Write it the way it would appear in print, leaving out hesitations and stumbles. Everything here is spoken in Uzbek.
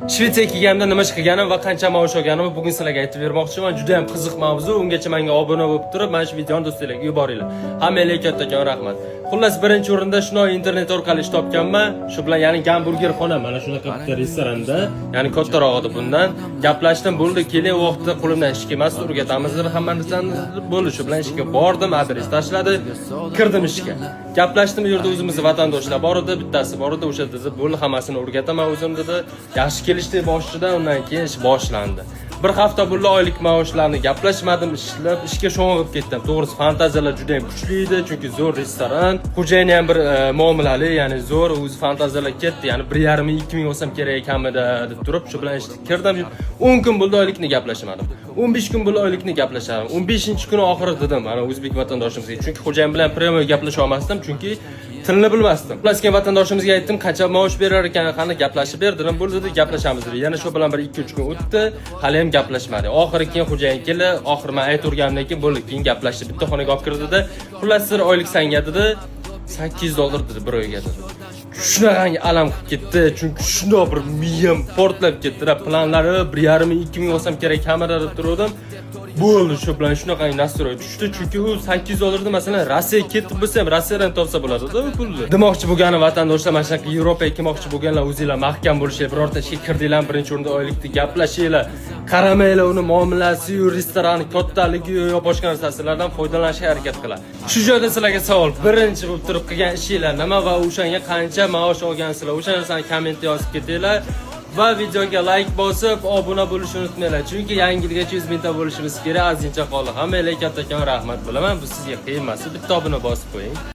Shvetsiyaga kelganimda nima ish qilganim va qancha maosh olganimni bugun sizlarga aytib bermoqchiman. Juda ham qiziq mavzu. Ungacha menga obuna bo'lib turib, mana shu videoni do'stlarga yuboringlar. Hammaga kattakon rahmat. Xullas, birinchi o'rinda shunday internet orqali ish topganman. Shu bilan ya'ni gamburger xona, mana shunaqa bitta restoranda, ya'ni kattaroq edi bundan. Gaplashdim, bo'ldi, keling vaqtida qo'limdan ish kelmasdi, o'rgatamiz deb hamma narsani bo'ldi. Shu bilan ishga bordim, adres tashladi, kirdim ishga. Gaplashdim, bu yerda o'zimizning vatandoshlar bor edi, bittasi bor edi, o'sha dedi, bo'ldi, hammasini o'rgataman o'zim dedi. Yaxshi kelishdi boshida, undan keyin ish boshlandi. Bir hafta bo'ldi oylik maoshlarni gaplashmadim, ishlab ishga sho'ng'ib ketdim. To'g'risi fantaziyalar juda ham kuchli edi, chunki zo'r restoran. Xo'jayini ham bir muomalali, ya'ni zo'r, o'zi fantaziyalar ketdi. Ya'ni 1,5-2 ming olsam kerak ekanmidi deb turib, shu bilan ishga kirdim. 10 kun bo'ldi oylikni gaplashmadim. 15 kun bo'ldi oylikni gaplashadim. 15-kuni oxiri dedim, mana o'zbek vatandoshimizga. Chunki xo'jayin bilan prямой gaplasha olmasdim, chunki tilni bilmasdim. Plaskin vatandoshimizga aytdim, qancha maosh berar ekan, qani gaplashib ber dedim. Bo'ldi dedi, gaplashamiz dedi. Yana shu bilan bir 2-3 kun o'tdi, hali ham gaplashmadi. Oxiri keyin xo'jayin keldi, oxiri men aytganimdan keyin bo'ldi, keyin gaplashdi. Bitta xonaga olib kirdida, xullas sir oylik sanga dedi, $8 dedi bir oyga dedi. Shunaqangi alam qilib ketdi, chunki shundoq bir miyam portlab ketdi. Planlari 1,5-2 ming olsam kerak kamera deb turdim. Bo'ldi, shu bilan shunaqangi nastroy tushdi, chunki u $8 masalan Rossiyaga ketib bo'lsa ham Rossiyadan topsa bo'ladi-da pulni. Demoqchi bo'lgani vatandoshlar, mana shunaqa Yevropaga kelmoqchi bo'lganlar o'zingizlar mahkam bo'lishinglar, birorta ishga kirdinglar, birinchi o'rinda oylikni gaplashinglar, qaramanglar uni muomalasi, restorani kattaligi yo boshqa narsalardan foydalanishga harakat qilinglar. Shu joyda sizlarga savol, birinchi bo'lib turib qilgan ishinglar nima va o'shanga qancha maosh olgansizlar? O'sha narsani kommentda yozib ketinglar. Va videoga like bosib, obuna bo'lishni unutmanglar. Chunki yangilikgacha 100 mingta bo'lishimiz kerak, azincha qoldi. Hammaga kattakon rahmat bilaman. Bu sizga qiyin emas. Bitta obuna bosib qo'ying.